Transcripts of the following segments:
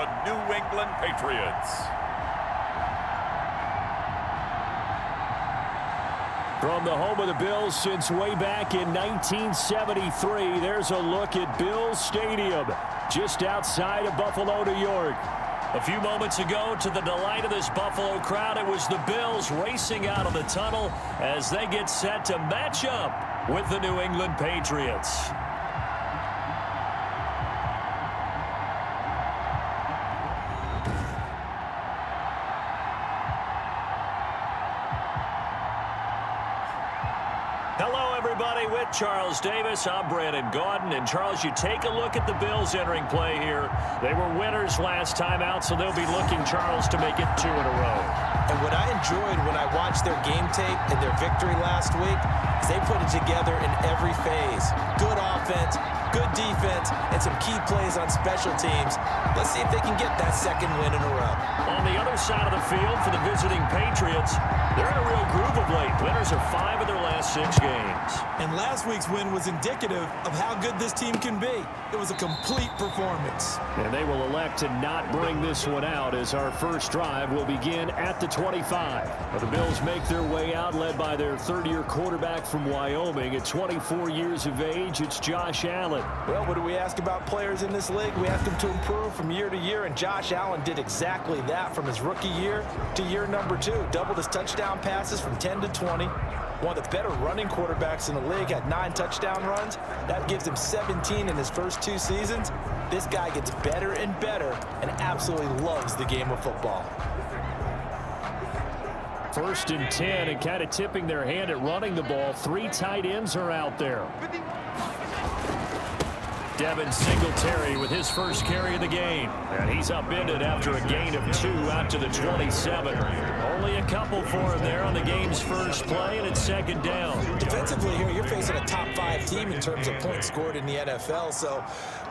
the New England Patriots. From the home of the Bills since way back in 1973, there's a look at Bills Stadium, just outside of Buffalo, New York. A few moments ago, to the delight of this Buffalo crowd, it was the Bills racing out of the tunnel as they get set to match up with the New England Patriots. Hello, everybody. With Charles Davis, I'm Brandon Gaudin. And, Charles, you take a look at the Bills entering play here. They were winners last time out, so they'll be looking, Charles, to make it 2 in a row. And what I enjoyed when I watched their game tape and their victory last week is they put it together in every phase. Good offense, good defense, and some key plays on special teams. Let's see if they can get that second win in a row. On the other side of the field for the visiting Patriots, they're in a real groove of late. Winners of 5 of their last 6 games. And last week's win was indicative of how good this team can be. It was a complete performance. And they will elect to not bring this one out as our first drive will begin at the 25. But the Bills make their way out, led by their third-year quarterback from Wyoming. At 24 years of age, it's Josh Allen. Well, what do we ask about players in this league? We ask them to improve from year to year, and Josh Allen did exactly that from his rookie year to year number 2. Doubled his touchdown passes from 10 to 20. One of the better running quarterbacks in the league, had 9 touchdown runs. That gives him 17 in his first 2 seasons. This guy gets better and better and absolutely loves the game of football. 1st and 10, and kind of tipping their hand at running the ball. 3 tight ends are out there. Devin Singletary with his first carry of the game. And he's upended after a gain of 2 out to the 27. Only a couple for him there on the game's first play, and it's 2nd down. Defensively here, you're facing a top 5 team in terms of points scored in the NFL. So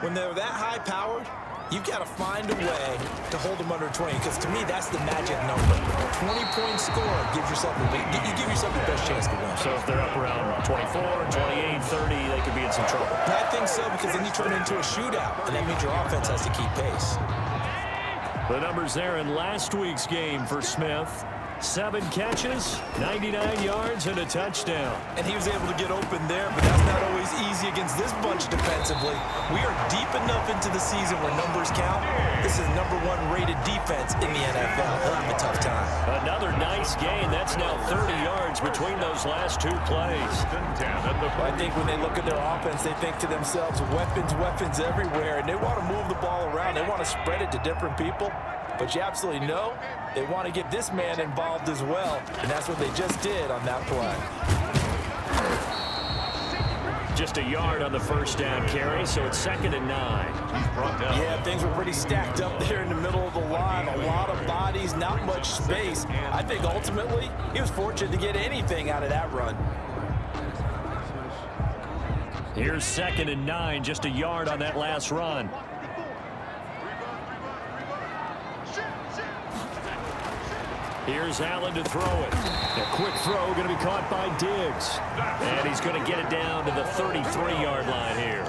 when they're that high-powered, you've got to find a way to hold them under 20, because to me, that's the magic number. 20 points scored gives yourself you give yourself the best chance to win. So if they're up around 24, 28, 30, they could be in some trouble. I think so, because then you turn it into a shootout, and that means your offense has to keep pace. The numbers there in last week's game for Smith. 7 catches, 99 yards, and a touchdown. And he was able to get open there, but that's not always easy against this bunch defensively. We are deep enough into the season where numbers count. This is #1 rated defense in the NFL. They'll have a tough time. Another nice gain. That's now 30 yards between those last 2 plays. I think when they look at their offense, they think to themselves, weapons everywhere, and they want to move the ball around. They want to spread it to different people. But you absolutely know they want to get this man involved as well, and that's what they just did on that play. Just a yard on the first down carry, so it's 2nd and 9. Yeah, things were pretty stacked up there in the middle of the line. A lot of bodies, not much space. I think ultimately he was fortunate to get anything out of that run. Here's 2nd and 9, just a yard on that last run. Here's Allen to throw it. A quick throw going to be caught by Diggs. And he's going to get it down to the 33-yard line here.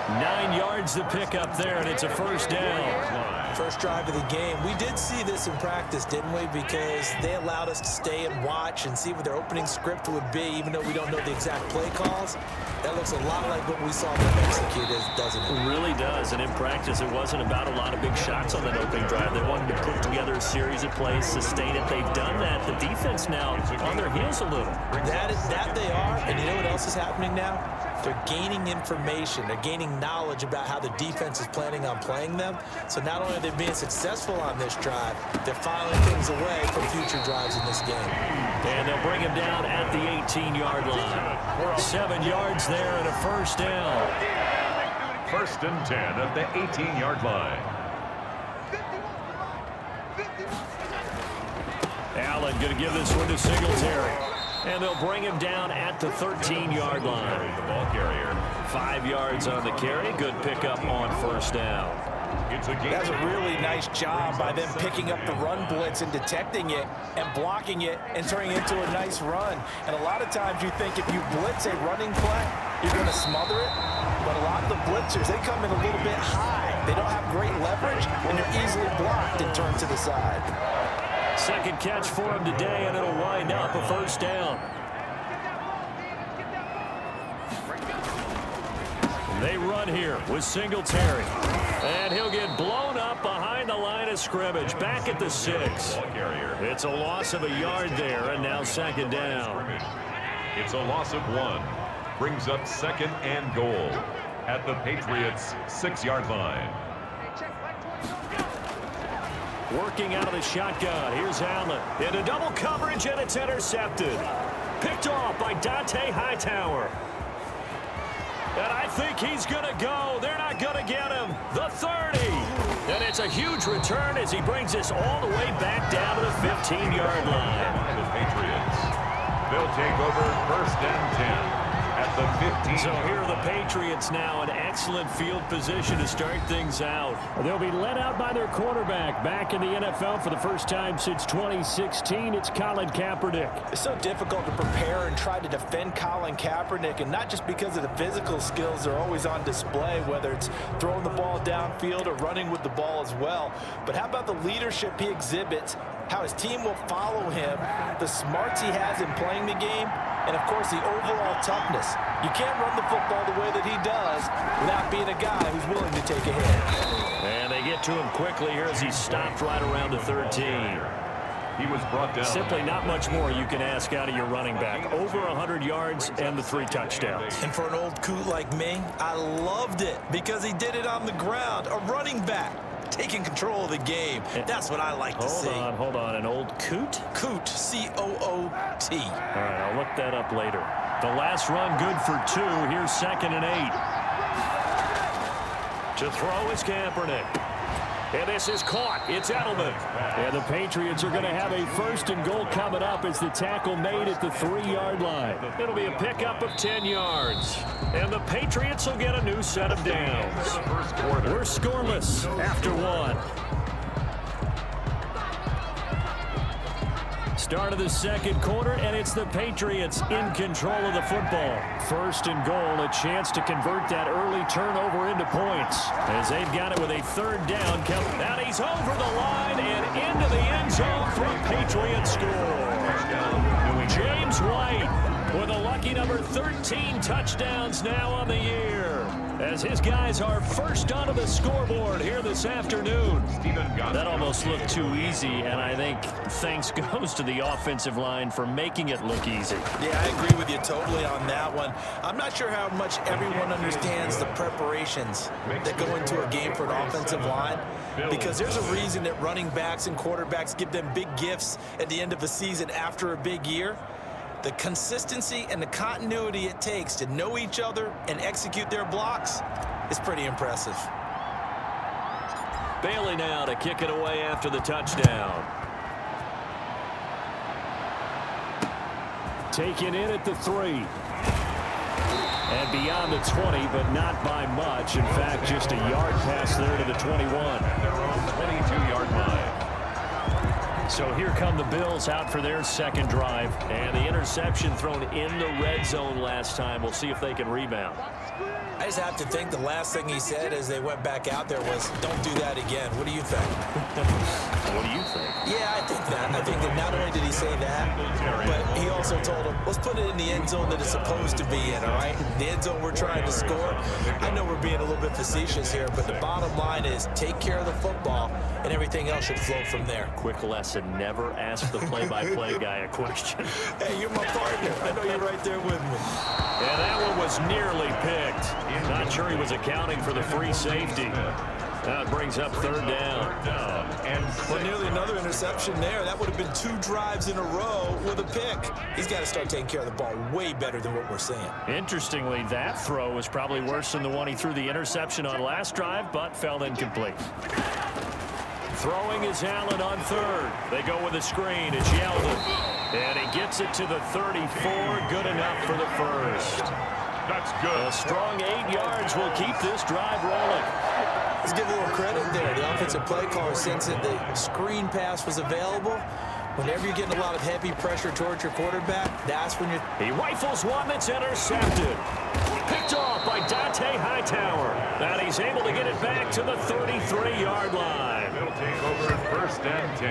9 yards to pick up there, and it's a first down. First drive of the game. We did see this in practice, didn't we? Because they allowed us to stay and watch and see what their opening script would be, even though we don't know the exact play calls. That looks a lot like what we saw them execute, doesn't it? It really does. And in practice, it wasn't about a lot of big shots on that opening drive. They wanted to put together a series of plays, sustain it. They've done that. The defense now on their heels a little. That they are. And you know what else is happening now? They're gaining information. They're gaining knowledge about how the defense is planning on playing them. So not only are they being successful on this drive, they're filing things away for future drives in this game. And they'll bring him down at the 18-yard line. 7 yards there and a first down. 1st and 10 at the 18-yard line. Allen going to give this one to Singletary. And they'll bring him down at the 13-yard line. The ball carrier. 5 yards on the carry. Good pickup on first down. That's a really nice job by them picking up the run blitz and detecting it and blocking it and turning it into a nice run. And a lot of times you think if you blitz a running play, you're going to smother it. But a lot of the blitzers, they come in a little bit high. They don't have great leverage, and they're easily blocked and turned to the side. Second catch for him today, and it'll wind up a first down. They run here with Singletary. And he'll get blown up behind the line of scrimmage, back at the 6. It's a loss of a yard there, and now second down. It's a loss of 1. Brings up second and goal at the Patriots' 6-yard line. Working out of the shotgun. Here's Allen. Into double coverage, and it's intercepted. Picked off by Dante Hightower. And I think he's going to go. They're not going to get him. The 30. And it's a huge return as he brings us all the way back down to the 15-yard line. The Patriots. They'll take over first and 10 at the 15. So here are the Patriots now in excellent field position to start things out. They'll be led out by their quarterback. Back in the NFL for the first time since 2016, it's Colin Kaepernick. It's so difficult to prepare and try to defend Colin Kaepernick, and not just because of the physical skills are always on display, whether it's throwing the ball downfield or running with the ball as well. But how about the leadership he exhibits, how his team will follow him, the smarts he has in playing the game, and, of course, the overall toughness. You can't run the football the way that he does without being a guy who's willing to take a hit. And they get to him quickly here as he's stopped right around the 13. He was brought down. Simply not much more you can ask out of your running back. Over 100 yards and the 3 touchdowns. And for an old coot like me, I loved it because he did it on the ground. A running back taking control of the game. That's what I like to see. Hold on. An old coot? Coot, C-O-O-T. All right, I'll look that up later. The last run good for 2. Here's second and 8. To throw is Kaepernick. And this is caught. It's Edelman. And the Patriots are going to have a first and goal coming up as the tackle made at the 3-yard line. It'll be a pickup of 10 yards. And the Patriots will get a new set of downs. We're scoreless after 1. Start of the second quarter, and it's the Patriots in control of the football. First and goal, a chance to convert that early turnover into points. As they've got it with a 3rd down. And he's over the line and into the end zone for a Patriot score. James White with a lucky number 13 touchdowns now on the year, as his guys are first onto the scoreboard here this afternoon. That almost looked too easy, and I think thanks goes to the offensive line for making it look easy. Yeah, I agree with you totally on that one. I'm not sure how much everyone understands the preparations that go into a game for an offensive line, because there's a reason that running backs and quarterbacks give them big gifts at the end of the season after a big year. The consistency and the continuity it takes to know each other and execute their blocks is pretty impressive. Bailey now to kick it away after the touchdown. Taken in at the 3. And beyond the 20, but not by much. In fact, just a yard pass there to the 21. Their own 22-yard line. So here come the Bills out for their second drive. And the interception thrown in the red zone last time. We'll see if they can rebound. I just have to think the last thing he said as they went back out there was, don't do that again. What do you think? What do you think? Yeah, I think that. I think that not only did he say that, but he also told him, let's put it in the end zone that it's supposed to be in, all right? The end zone we're trying to score. I know we're being a little bit facetious here, but the bottom line is take care of the football, and everything else should flow from there. Quick lesson, never ask the play-by-play guy a question. Hey, you're my partner. I know you're right there with me. Yeah, that one was nearly picked. Not sure he was accounting for the free safety. Now it brings up 3rd down. Well, nearly another interception there. That would have been 2 drives in a row with a pick. He's got to start taking care of the ball way better than what we're seeing. Interestingly, that throw was probably worse than the one he threw the interception on last drive, but fell incomplete. Throwing is Allen on 3rd. They go with a screen. It's Yeldon. And he gets it to the 34. Good enough for the first. That's good. A strong 8 yards will keep this drive rolling. Let's give a little credit there. The offensive play caller, since the screen pass was available, whenever you're getting a lot of heavy pressure towards your quarterback, that's when you're... He rifles one that's intercepted. Picked picked off by Dante Hightower. And he's able to get it back to the 33-yard line. They'll take over at 1st and 10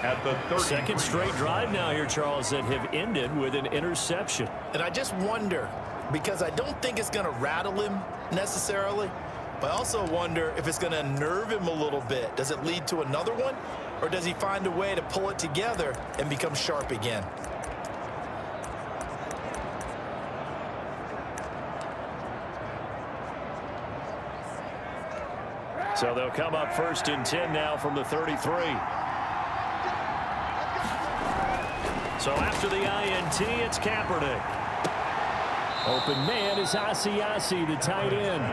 at the 30. Second straight drive now here, Charles, that have ended with an interception. And I just wonder, because I don't think it's going to rattle him necessarily, but I also wonder if it's going to nerve him a little bit. Does it lead to another one, or does he find a way to pull it together and become sharp again? So they'll come up 1st and 10 now from the 33. So after the INT, it's Kaepernick. Open man is Asiasi, the tight end.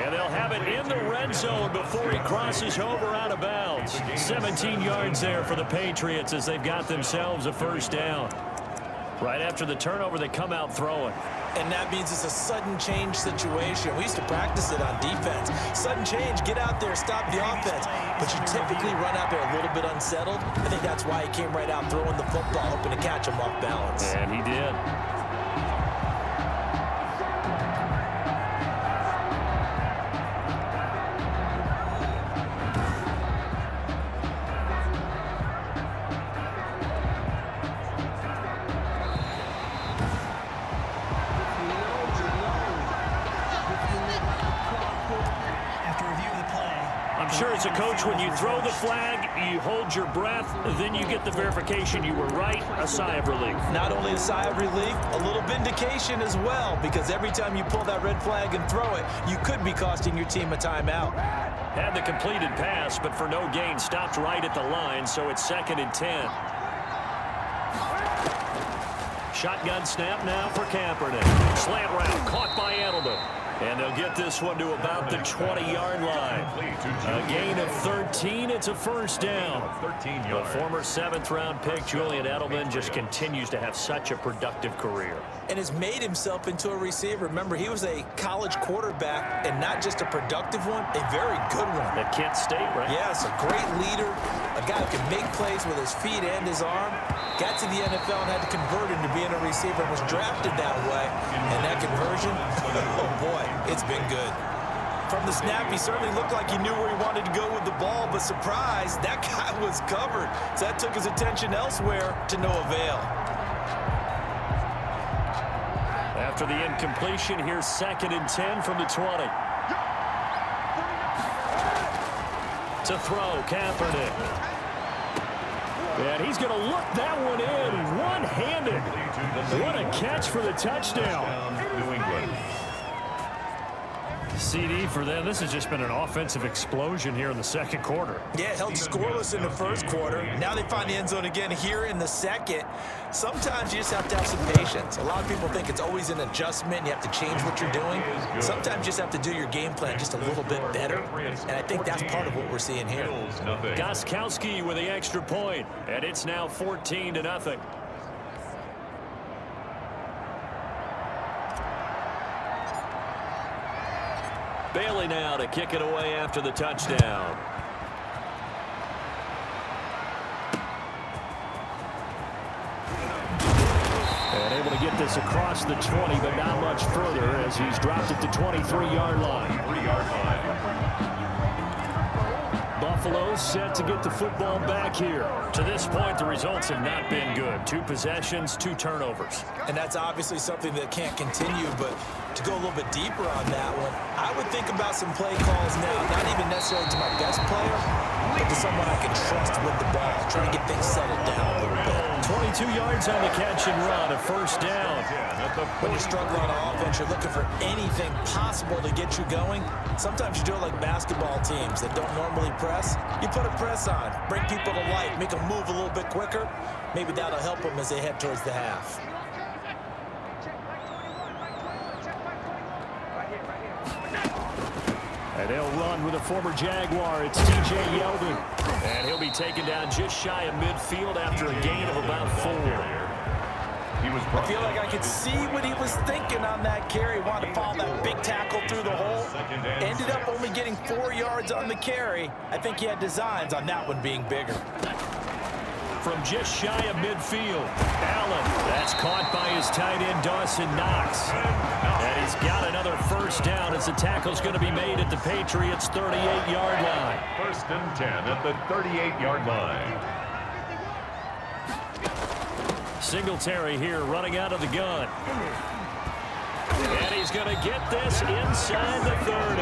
And they'll have it in the red zone before he crosses over out of bounds. 17 yards there for the Patriots as they've got themselves a 1st down. Right after the turnover, they come out throwing. And that means it's a sudden change situation. We used to practice it on defense. Sudden change, get out there, stop the offense. But you typically run out there a little bit unsettled. I think that's why he came right out throwing the football, hoping to catch him off balance. And he did. Sure, as a coach, when you throw the flag, you hold your breath, then you get the verification you were right, a sigh of relief. Not only a sigh of relief, a little vindication as well, because every time you pull that red flag and throw it, you could be costing your team a timeout. Had the completed pass, but for no gain, stopped right at the line, so it's 2nd and 10. Shotgun snap now for Kaepernick. Slant route, caught by Edelman. And they'll get this one to about the 20-yard line. A gain of 13. It's a 1st down. The former 7th-round pick, Julian Edelman, just continues to have such a productive career. And has made himself into a receiver. Remember, he was a college quarterback, and not just a productive one, a very good one. At Kent State, right? Yes, a great leader, a guy who can make plays with his feet and his arm. Got to the NFL and had to convert into being a receiver, was drafted that way. And that conversion, oh boy, it's been good. From the snap, he certainly looked like he knew where he wanted to go with the ball, but surprise, that guy was covered. So that took his attention elsewhere to no avail. After the incompletion, here's 2nd and 10 from the 20. To throw, Kaepernick. And he's going to look that one in one-handed. What a catch for the touchdown. New England. CD for them. This has just been an offensive explosion here in the 2nd quarter. Yeah, held scoreless in the 1st quarter. Now they find the end zone again here in the 2nd. Sometimes you just have to have some patience. A lot of people think it's always an adjustment. You have to change what you're doing. Sometimes you just have to do your game plan just a little bit better. And I think that's part of what we're seeing here. Gostkowski with the extra point. And it's now 14-0. Bailey now to kick it away after the touchdown. And able to get this across the 20, but not much further as he's dropped it to 23-yard line. 3-yard line. Buffalo set to get the football back here. To this point, the results have not been good. 2 possessions, 2 turnovers. And that's obviously something that can't continue, but to go a little bit deeper on that one, I would think about some play calls now, not even necessarily to my best player, but to someone I can trust with the ball, try to get things settled down a little bit. 22 yards on the catch and run, a 1st down. When you're struggling on offense, you're looking for anything possible to get you going. Sometimes you do it like basketball teams that don't normally press. You put a press on, bring people to life, make them move a little bit quicker. Maybe that'll help them as they head towards the half. And they'll run with a former Jaguar. It's T.J. Yeldon. And he'll be taken down just shy of midfield after a gain of about 4. I feel like I could see what he was thinking on that carry. Wanted to follow that big tackle through the hole. Ended up only getting 4 yards on the carry. I think he had designs on that one being bigger. from just shy of midfield. Allen, that's caught by his tight end, Dawson Knox. And he's got another first down as the tackle's going to be made at the Patriots' 38-yard line. 1st and 10 at the 38-yard line. Singletary here running out of the gun. And he's going to get this inside the 30.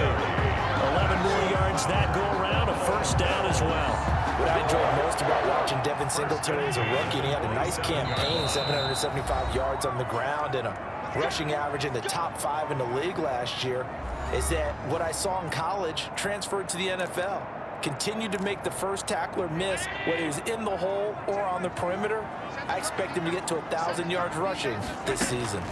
11 more yards that go around, a first down as well. What I enjoyed most about watching Devin Singletary as a rookie, and he had a nice campaign, 775 yards on the ground and a rushing average in the top 5 in the league last year, is that what I saw in college transferred to the NFL. Continued to make the first tackler miss, whether he was in the hole or on the perimeter. I expect him to get to 1,000 yards rushing this season.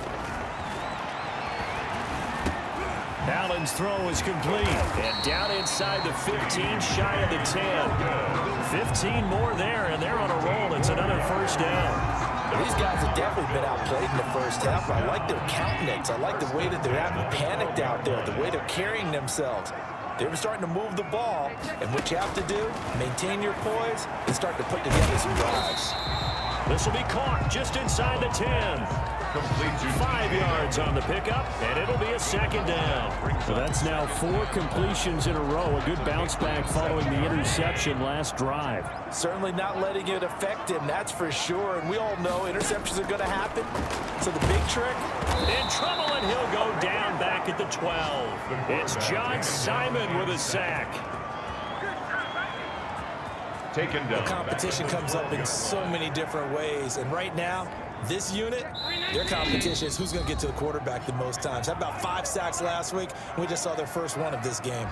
Allen's throw is complete. And down inside the 15, shy of the 10. 15 more there, and they're on a roll. It's another first down. These guys have definitely been outplayed in the first half. I like their countenance. I like the way that they're acting panicked out there, the way they're carrying themselves. They're starting to move the ball, and what you have to do, maintain your poise and start to put together some drives. This will be caught just inside the 10. Complete to 5 yards on the pickup, and it'll be a second down. So that's now 4 completions in a row. A good bounce back following the interception last drive. Certainly not letting it affect him, that's for sure. And we all know interceptions are going to happen. So the big trick? In trouble, and he'll go down back at the 12. It's John Simon with a sack. taken down. The competition comes up in so many different ways, and right now, this unit, their competition is who's going to get to the quarterback the most times. Had about 5 sacks last week, and we just saw their first one of this game.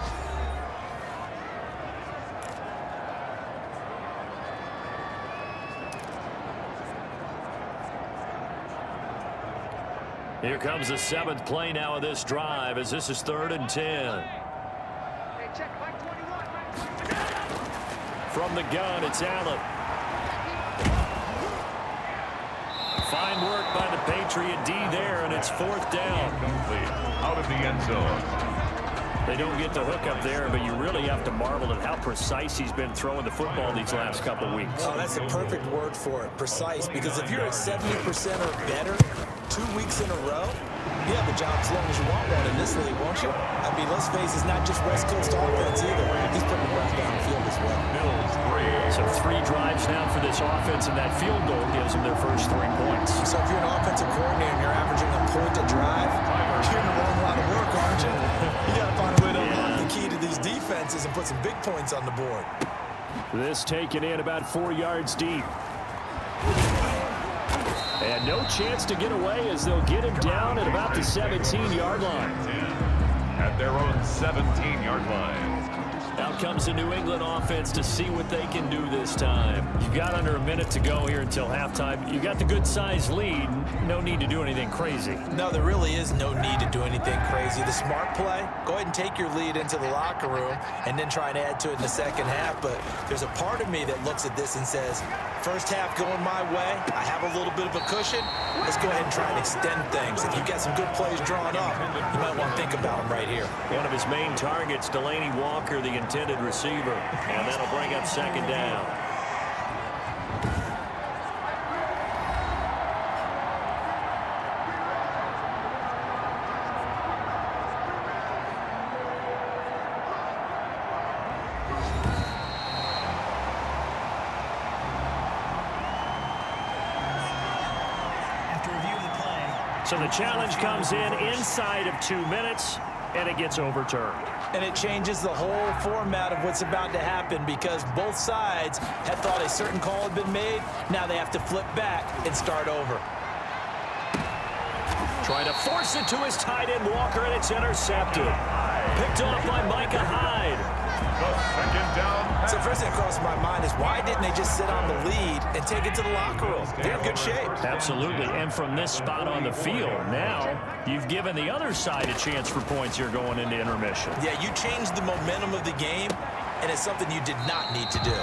Here comes the 7th play now of this drive, as this is 3rd and 10. From the gun, it's Allen. Fine work by the Patriot D there, and it's 4th down. Complete. Out of the end zone. They don't get the hook up there, but you really have to marvel at how precise he's been throwing the football these last couple of weeks. Oh, that's the perfect word for it, precise, because if you're at 70% or better 2 weeks in a row, you have a job as long as you want one in this league, won't you? I mean, let's face it, it's not just West Coast offense either. He's putting the ball downfield as well. Bills 3. So 3 drives now for this offense, and that field goal gives them their first 3 points. So if you're an offensive coordinator and you're averaging a point a drive, you're in the wrong line of work, aren't you? You got to find a way to unlock the key to these defenses and put some big points on the board. This taken in about 4 yards deep. And no chance to get away as they'll get him down at about the 17-yard line. At their own 17-yard line. Out comes the New England offense to see what they can do this time. You've got under a minute to go here until halftime. You got the good-sized lead. No need to do anything crazy. No, there really is no need to do anything crazy. The smart play, go ahead and take your lead into the locker room and then try and add to it in the second half. But there's a part of me that looks at this and says, first half going my way, I have a little bit of a cushion. Let's go ahead and try and extend things. If you've got some good plays drawn up, you might want to think about them right here. One of his main targets, Delaney Walker, the intended receiver. And that'll bring up second down. So the challenge comes in inside of 2 minutes, and it gets overturned. And it changes the whole format of what's about to happen because both sides had thought a certain call had been made. Now they have to flip back and start over. Trying to force it to his tight end, Walker, and it's intercepted. Picked off by Micah Hyde. The second down. So first thing that crosses my mind is why didn't they just sit on the lead and take it to the locker room? They're in good shape. Absolutely, and from this spot on the field, now you've given the other side a chance for points here going into intermission. Yeah, you changed the momentum of the game, and it's something you did not need to do.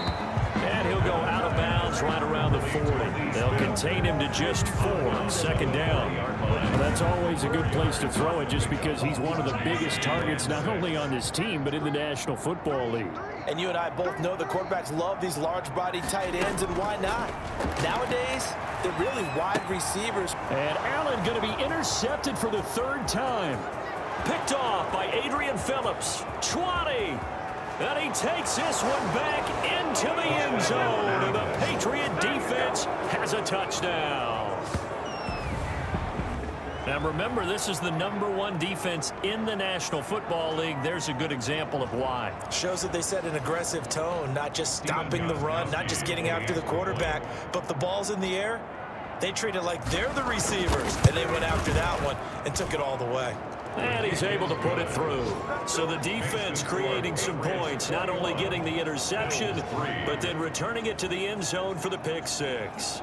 And he'll go out of bounds right around the 40. They'll contain him to just 4. Second down. Well, that's always a good place to throw it just because he's one of the biggest targets not only on this team but in the National Football League. And you and I both know the quarterbacks love these large-bodied tight ends, and why not? Nowadays, they're really wide receivers. And Allen going to be intercepted for the third time. Picked off by Adrian Phillips. 20. And he takes this one back into the end zone. And the Patriot defense has a touchdown. Now remember, this is the #1 defense in the National Football League. There's a good example of why. Shows that they set an aggressive tone, not just stopping the run, not just getting after the quarterback, but the ball's in the air. They treat it like they're the receivers, and they went after that one and took it all the way. And he's able to put it through. So the defense creating some points, not only getting the interception, but then returning it to the end zone for the pick six.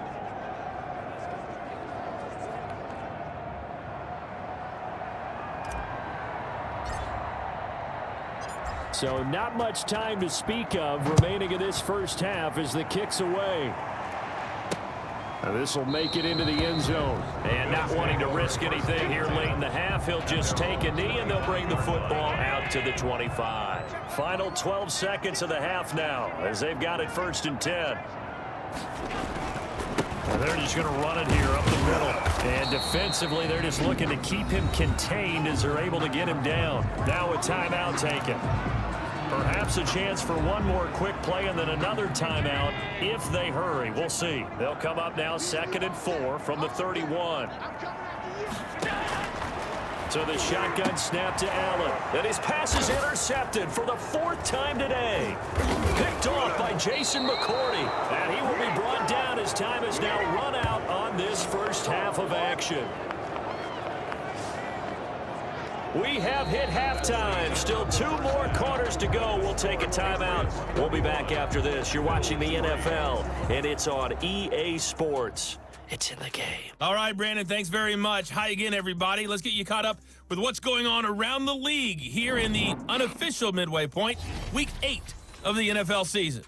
So not much time to speak of remaining in this first half as the kick's away. Now this will make it into the end zone. And not wanting to risk anything here late in the half, he'll just take a knee and they'll bring the football out to the 25. Final 12 seconds of the half now as they've got it 1st and 10. And they're just going to run it here up the middle. And defensively, they're just looking to keep him contained as they're able to get him down. Now a timeout taken. Perhaps a chance for one more quick play and then another timeout if they hurry. We'll see. They'll come up now 2nd and 4 from the 31. So the shotgun snap to Allen. And his pass is intercepted for the 4th time today. Picked off by Jason McCourty. And he will be brought down as time has now run out on this first half of action. We have hit halftime. Still 2 more quarters to go. We'll take a timeout. We'll be back after this. You're watching the NFL, and it's on EA Sports. It's in the game. All right, Brandon, thanks very much. Hi again, everybody. Let's get you caught up with what's going on around the league here in the unofficial midway point, Week 8 of the NFL season.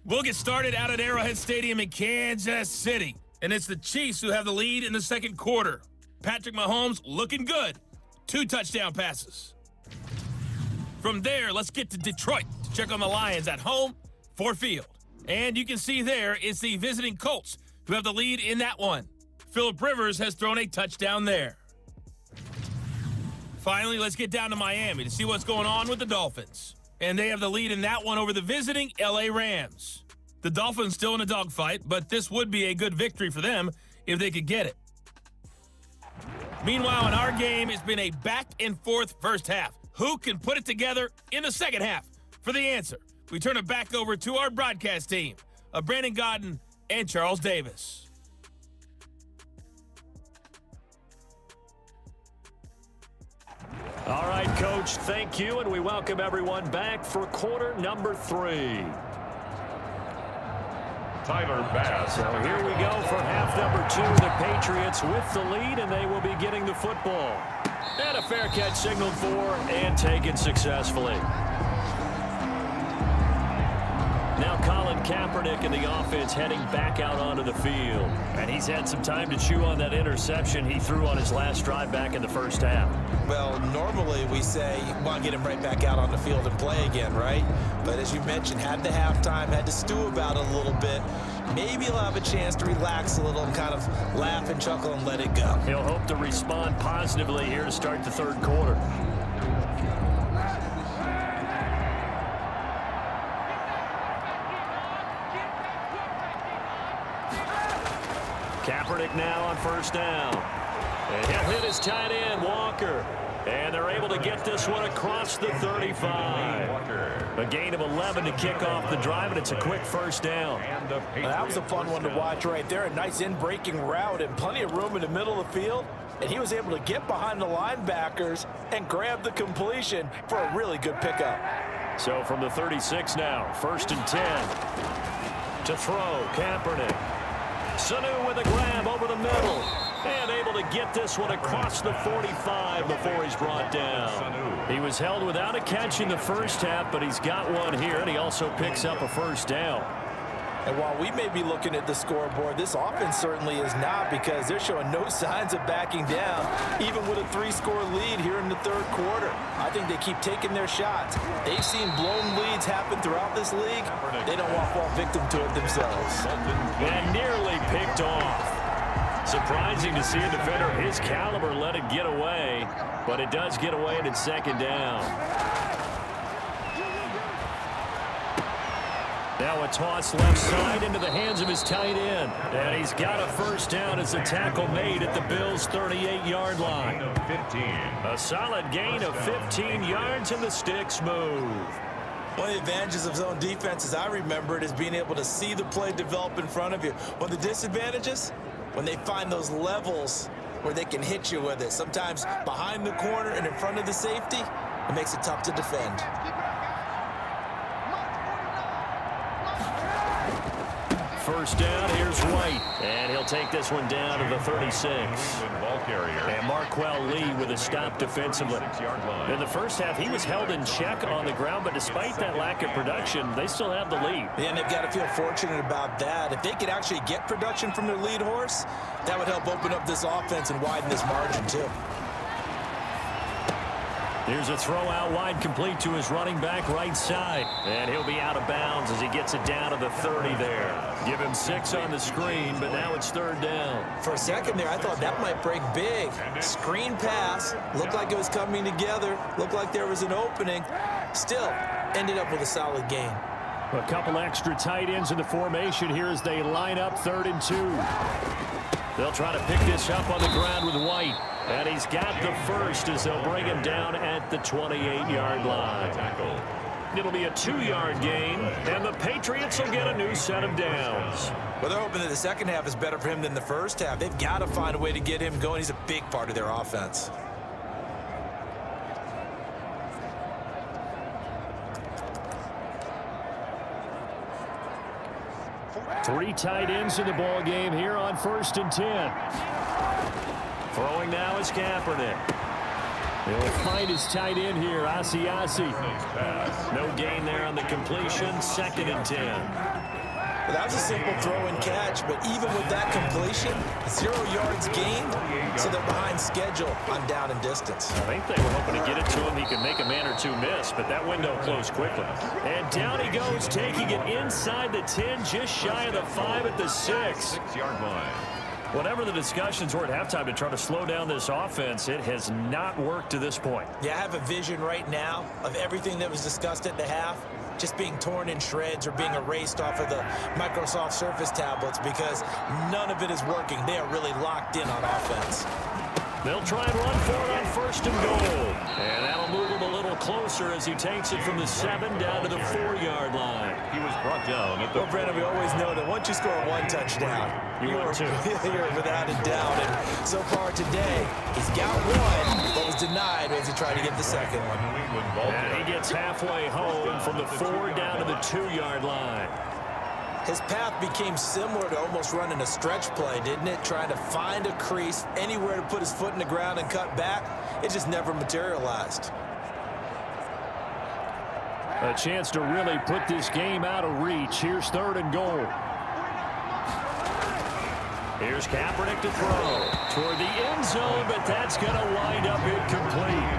We'll get started out at Arrowhead Stadium in Kansas City, and it's the Chiefs who have the lead in the 2nd quarter. Patrick Mahomes looking good. 2 touchdown passes. From there, let's get to Detroit to check on the Lions at home, Ford Field. And you can see there it's the visiting Colts who have the lead in that one. Phillip Rivers has thrown a touchdown there. Finally, let's get down to Miami to see what's going on with the Dolphins. And they have the lead in that one over the visiting LA Rams. The Dolphins still in a dogfight, but this would be a good victory for them if they could get it. Meanwhile, in our game, it's been a back-and-forth first half. Who can put it together in the second half? For the answer, we turn it back over to our broadcast team of Brandon Godden and Charles Davis. All right, Coach, thank you, and we welcome everyone back for quarter number 3. Tyler Bass. So here we go for half number 2. The Patriots with the lead, and they will be getting the football. And a fair catch signaled for and taken successfully. Now Colin Kaepernick in the offense heading back out onto the field. And he's had some time to chew on that interception he threw on his last drive back in the first half. Well, normally we say, well, get him right back out on the field and play again, right? But as you mentioned, had the halftime, had to stew about it a little bit. Maybe he'll have a chance to relax a little and kind of laugh and chuckle and let it go. He'll hope to respond positively here to start the 3rd quarter. Kaepernick now on 1st down. And he'll hit his tight end, Walker. And they're able to get this one across the 35. A gain of 11 to kick off the drive, and it's a quick 1st down. That was a fun one to watch right there. A nice in-breaking route and plenty of room in the middle of the field. And he was able to get behind the linebackers and grab the completion for a really good pickup. So from the 36 now, 1st and 10. To throw, Kaepernick. Sanu with a grab over the middle. And able to get this one across the 45 before he's brought down. He was held without a catch in the first half, but he's got one here, and he also picks up a 1st down. And while we may be looking at the scoreboard, this offense certainly is not, because they're showing no signs of backing down, even with a 3-score lead here in the third quarter. I think they keep taking their shots. They've seen blown leads happen throughout this league. They don't want to fall victim to it themselves. And nearly picked off. Surprising to see a defender of his caliber let it get away, but it does get away and it's second down. Now a toss left side into the hands of his tight end. And he's got a first down as a tackle made at the Bills' 38-yard line. A solid gain of 15 yards and the sticks move. One of the advantages of zone defense, as I remember it, is being able to see the play develop in front of you. One of the disadvantages, when they find those levels where they can hit you with it. Sometimes behind the corner and in front of the safety, it makes it tough to defend. First down, here's White. And he'll take this one down to the 36. And Marquell Lee with a stop defensively. In the first half, he was held in check on the ground, but despite that lack of production, they still have the lead. Yeah, and they've got to feel fortunate about that. If they could actually get production from their lead horse, that would help open up this offense and widen this margin too. Here's a throw out wide, complete to his running back right side. And he'll be out of bounds as he gets it down to the 30 there. Give him 6 on the screen, but now it's third down. For a second there, I thought that might break big. Screen pass, looked like it was coming together, looked like there was an opening. Still, ended up with a solid gain. A couple extra tight ends in the formation here as they line up 3rd and 2. They'll try to pick this up on the ground with White. And he's got the first as they'll bring him down at the 28-yard line. It'll be a 2-yard gain, and the Patriots will get a new set of downs. Well, they're hoping that the second half is better for him than the first half. They've got to find a way to get him going. He's a big part of their offense. Three tight ends in the ball game here on 1st and 10. Throwing now is Kaepernick. He'll find his tight end here, Asiasi. No gain there on the completion, 2nd and 10. Well, that was a simple throw and catch, but even with that completion, 0 yards gained, so they're behind schedule on down and distance. I think they were hoping to get it to him. He could make a man or two miss, but that window closed quickly. And down he goes, taking it inside the 10, just shy of the 5 at the 6. 6-yard line. Whatever the discussions were at halftime to try to slow down this offense, it has not worked to this point. Yeah, I have a vision right now of everything that was discussed at the half just being torn in shreds or being erased off of the Microsoft Surface tablets, because none of it is working. They are really locked in on offense. They'll try and run for it on 1st and goal. And that'll move him a little closer as he takes it from the 7 down to the 4-yard line. He was brought down at the... Well, Brandon, we always know that once you score 1 touchdown, you are two. You're without a doubt. And so far today, he's got 1, but was denied as he tried to get the second one. And he gets halfway home from the 4 down to the 2-yard line. His path became similar to almost running a stretch play, didn't it? Trying to find a crease, anywhere to put his foot in the ground and cut back. It just never materialized. A chance to really put this game out of reach. Here's 3rd and goal. Here's Kaepernick to throw toward the end zone, but that's going to wind up incomplete.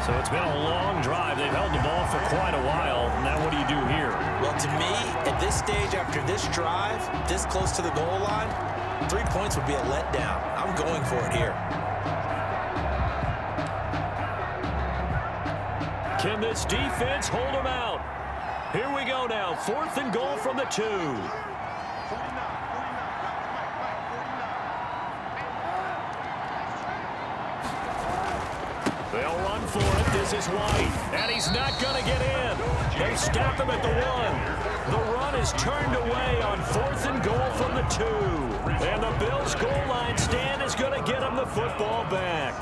So it's been a long drive. They've held the ball for quite a while. Now what do you do here? Well, to me, at this stage, after this drive, this close to the goal line, 3 points would be a letdown. I'm going for it here. Can this defense hold them out? Here we go now. 4th and goal from the 2. They'll run for it. This is White. And he's not going to get in. They stop him at the 1. The run is turned away on 4th and goal from the 2. And the Bills' goal line stand is going to get him the football back.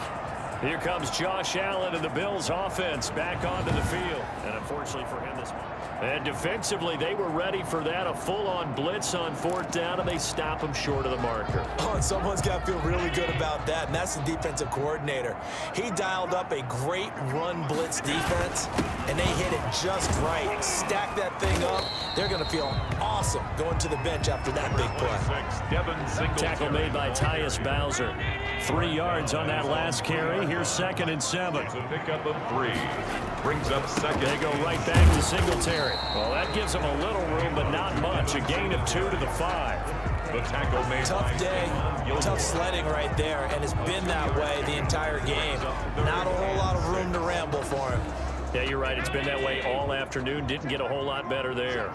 Here comes Josh Allen and the Bills offense back onto the field. And unfortunately for him this morning. And defensively, they were ready for that. A full-on blitz on 4th down, and they stop him short of the marker. Oh, and someone's got to feel really good about that, and that's the defensive coordinator. He dialed up a great run blitz defense, and they hit it just right. Stack that thing up. They're going to feel awesome going to the bench after that big play. Tackle made by Tyus Bowser. 3 yards on that last carry. Here's 2nd and 7. It's a pickup of 3. Brings up 2nd. They go right back to Singletary. Well, that gives them a little room, but not much. A gain of 2 to the 5. The tackle made. Tough day, tough sledding right there, and it's been that way the entire game. Not a whole lot of room to ramble for him. Yeah, you're right. It's been that way all afternoon. Didn't get a whole lot better there.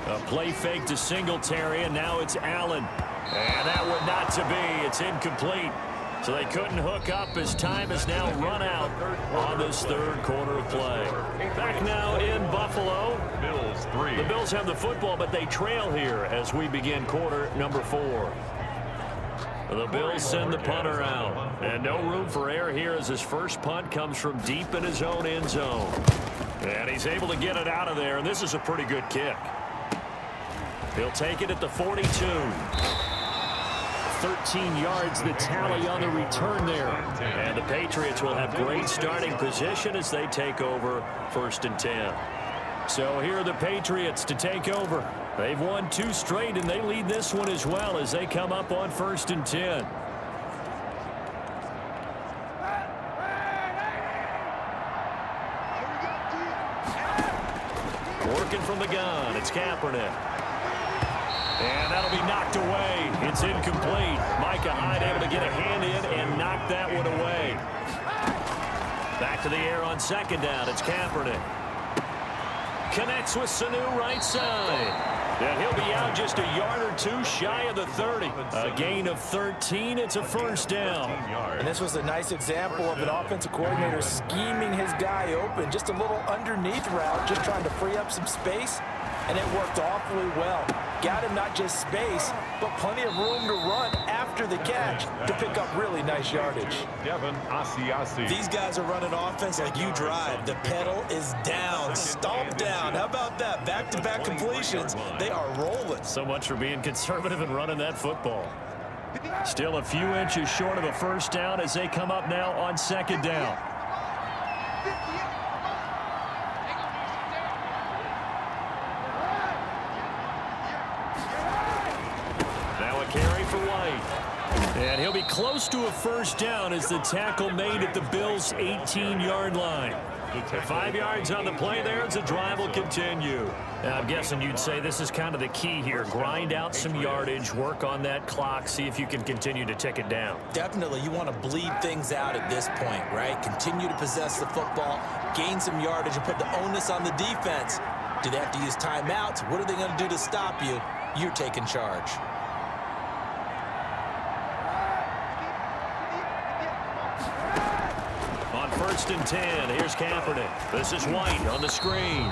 A play fake to Singletary, and now it's Allen. And that would not to be. It's incomplete. So they couldn't hook up as time has now run out on this 3rd quarter of play. Back now in Buffalo. Bills 3. The Bills have the football, but they trail here as we begin quarter number 4. The Bills send the punter out. And no room for error here as his first punt comes from deep in his own end zone. And he's able to get it out of there, and this is a pretty good kick. He'll take it at the 42. 13 yards the tally on the return there. And the Patriots will have great starting position as they take over 1st and 10. So here are the Patriots to take over. They've won 2 straight, and they lead this one as well as they come up on 1st and 10. Working from the gun, it's Kaepernick. And that'll be knocked away. It's incomplete. Micah Hyde able to get a hand in and knock that one away. Back to the air on 2nd down. It's Kaepernick. Connects with Sanu right side. And he'll be out just a yard or 2 shy of the 30. A gain of 13. It's a 1st down. And this was a nice example of an offensive coordinator scheming his guy open. Just a little underneath route, just trying to free up some space. And it worked awfully well. Got him not just space, but plenty of room to run after the catch to pick up really nice yardage. These guys are running offense like you drive. The pedal is down, stomp down. How about that? Back-to-back completions. They are rolling. So much for being conservative and running that football. Still a few inches short of a 1st down as they come up now on 2nd down. Carry for White. And he'll be close to a 1st down as the tackle made at the Bills' 18-yard line. 5 yards on the play there as the drive will continue. Now, I'm guessing you'd say this is kind of the key here. Grind out some yardage, work on that clock, see if you can continue to tick it down. Definitely, you want to bleed things out at this point, right? Continue to possess the football, gain some yardage, and put the onus on the defense. Do they have to use timeouts? What are they going to do to stop you? You're taking charge. On 1st and 10, here's Kaepernick. This is White on the screen.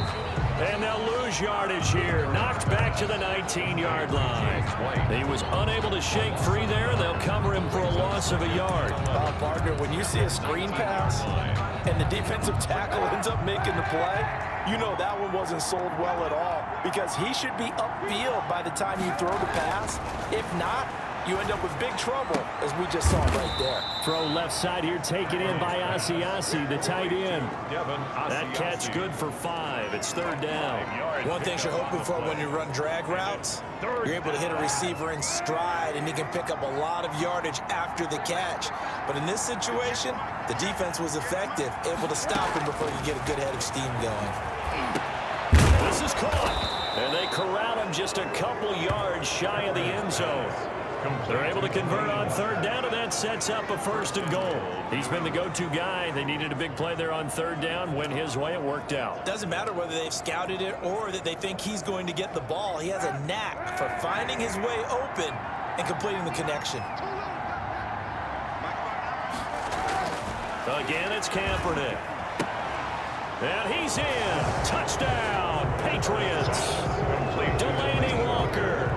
And they'll lose yardage here. Knocked back to the 19-yard line. He was unable to shake free there. They'll cover him for a loss of a yard. Partner, when you see a screen pass and the defensive tackle ends up making the play, you know that one wasn't sold well at all because he should be upfield by the time you throw the pass. If not, you end up with big trouble, as we just saw right there. Throw left side here, taken in by Asiasi, the tight end. That catch good for 5. It's 3rd down. One thing you're hoping for when you run drag routes, you're able to hit a receiver in stride, and he can pick up a lot of yardage after the catch. But in this situation, the defense was effective, able to stop him before you get a good head of steam going. This is caught, and they corral him just a couple yards shy of the end zone. They're able to convert on 3rd down, and that sets up a 1st and goal. He's been the go-to guy. They needed a big play there on 3rd down. Went his way. It worked out. Doesn't matter whether they've scouted it or that they think he's going to get the ball. He has a knack for finding his way open and completing the connection. Again, it's Kaepernick. And he's in. Touchdown, Patriots. Delaney Walker.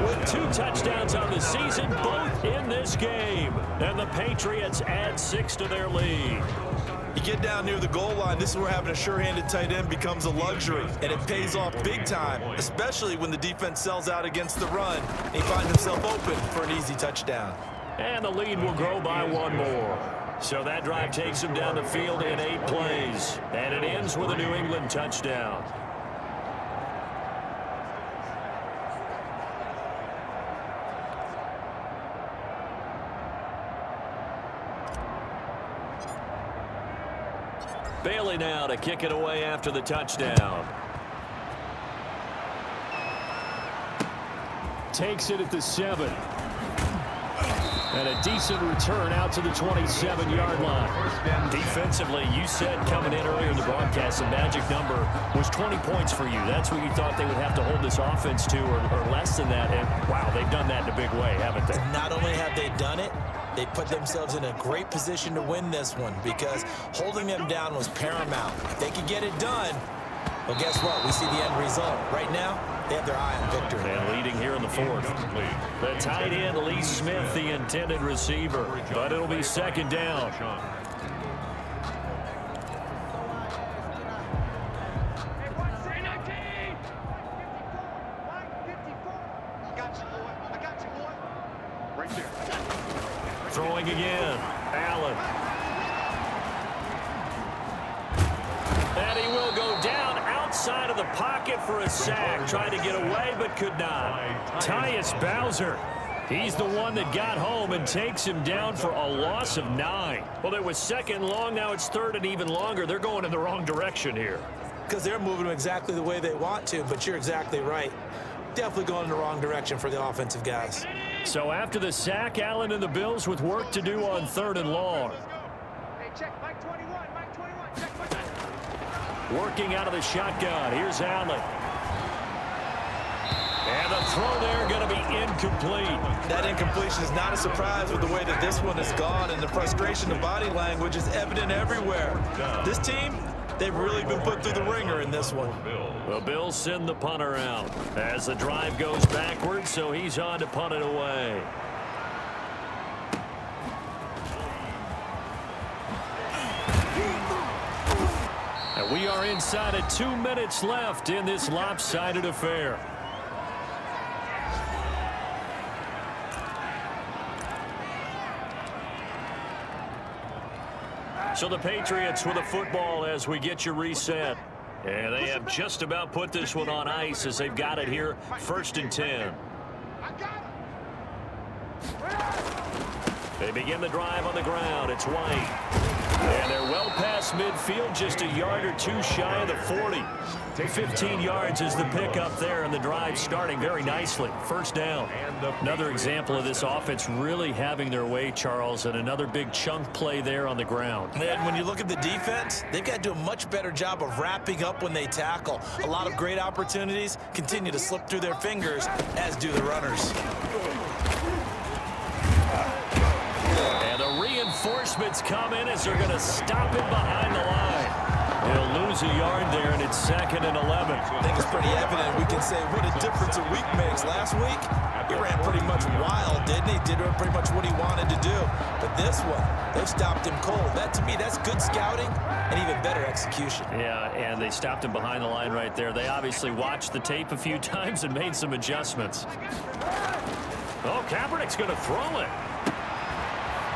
with 2 touchdowns on the season, both in this game. And the Patriots add 6 to their lead. You get down near the goal line, this is where having a sure-handed tight end becomes a luxury, and it pays off big time, especially when the defense sells out against the run, and he finds himself open for an easy touchdown. And the lead will grow by 1 more. So that drive takes him down the field in 8 plays, and it ends with a New England touchdown. Bailey now to kick it away after the touchdown. Takes it at the 7. And a decent return out to the 27-yard line. Defensively, you said coming in earlier in the broadcast, the magic number was 20 points for you. That's what you thought they would have to hold this offense to, or less than that. And, wow, they've done that in a big way, haven't they? Not only have they done it, they put themselves in a great position to win this one because holding them down was paramount. If they could get it done, well, guess what? We see the end result. Right now, they have their eye on victory. And leading here in the 4th. The tight end, Lee Smith, the intended receiver. But it'll be 2nd down. Throwing again. Allen. And he will go down outside of the pocket for a sack. Trying to get away, but could not. Tyus Bowser. He's the one that got home and takes him down for a loss of 9. Well, it was 2nd and long. Now it's 3rd and even longer. They're going in the wrong direction here. Because they're moving them exactly the way they want to, but you're exactly right. Definitely going in the wrong direction for the offensive guys. So after the sack, Allen and the Bills with work to do on 3rd and long. Working out of the shotgun. Here's Allen. And the throw there going to be incomplete. That incompletion is not a surprise with the way that this one has gone, and the frustration of body language is evident everywhere. This team, they've really been put through the ringer in this one. The Bills send the punter out as the drive goes backwards, so he's on to punt it away. And we are inside of 2 minutes left in this lopsided affair. So the Patriots with the football as we get you reset. And they have just about put this one on ice as they've got it here, 1st and 10. They begin the drive on the ground. It's White. And they're well past midfield, just a yard or 2 shy of the 40. 15 yards is the pickup there, and the drive starting very nicely. 1st down. Another example of this offense really having their way, Charles, and another big chunk play there on the ground. And when you look at the defense, they've got to do a much better job of wrapping up when they tackle. A lot of great opportunities continue to slip through their fingers, as do the runners. And the reinforcements come in as they're going to stop him behind the line. He'll lose a yard there, and it's 2nd and 11. I think it's pretty evident. We can say what a difference a week makes. Last week, he ran pretty much wild, didn't he? Did pretty much what he wanted to do. But this one, they've stopped him cold. That, to me, that's good scouting and even better execution. Yeah, and they stopped him behind the line right there. They obviously watched the tape a few times and made some adjustments. Oh, Kaepernick's going to throw it.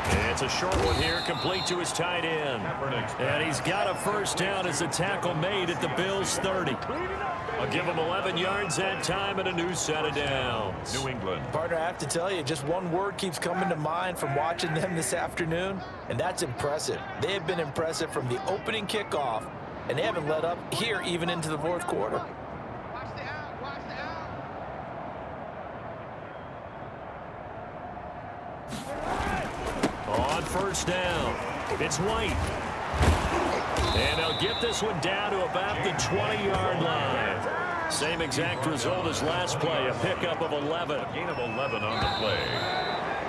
It's a short one here, complete to his tight end. And he's got a 1st down as a tackle made at the Bills' 30. I'll give him 11 yards that time and a new set of downs. New England. Partner, I have to tell you, just one word keeps coming to mind from watching them this afternoon, and that's impressive. They have been impressive from the opening kickoff, and they haven't let up here even into the 4th quarter. On 1st down, it's White. And they'll get this one down to about the 20-yard line. Same exact result as last play, a pickup of 11. A gain of 11 on the play.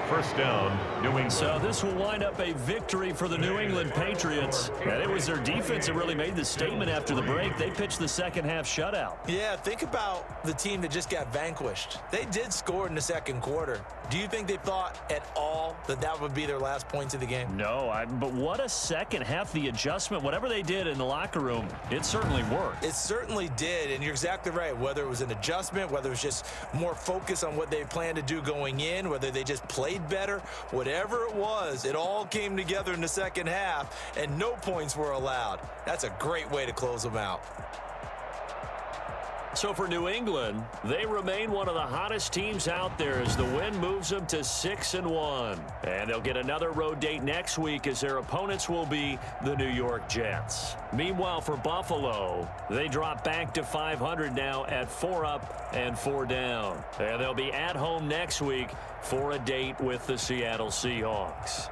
First down, New England. So this will wind up a victory for the New England Patriots. And it was their defense that really made the statement after the break. They pitched the second half shutout. Yeah, think about the team that just got vanquished. They did score in the second quarter. Do you think they thought at all that that would be their last points of the game? No, but what a second half. The adjustment, whatever they did in the locker room, it certainly worked. It certainly did, and you're exactly right. Whether it was an adjustment, whether it was just more focus on what they planned to do going in, whether they just played better, whatever it was, it all came together in the second half, and no points were allowed. That's a great way to close them out. So for New England, they remain one of the hottest teams out there as the win moves them to 6-1. And they'll get another road date next week as their opponents will be the New York Jets. Meanwhile, for Buffalo, they drop back to 500 now at 4 up and 4 down. And they'll be at home next week for a date with the Seattle Seahawks.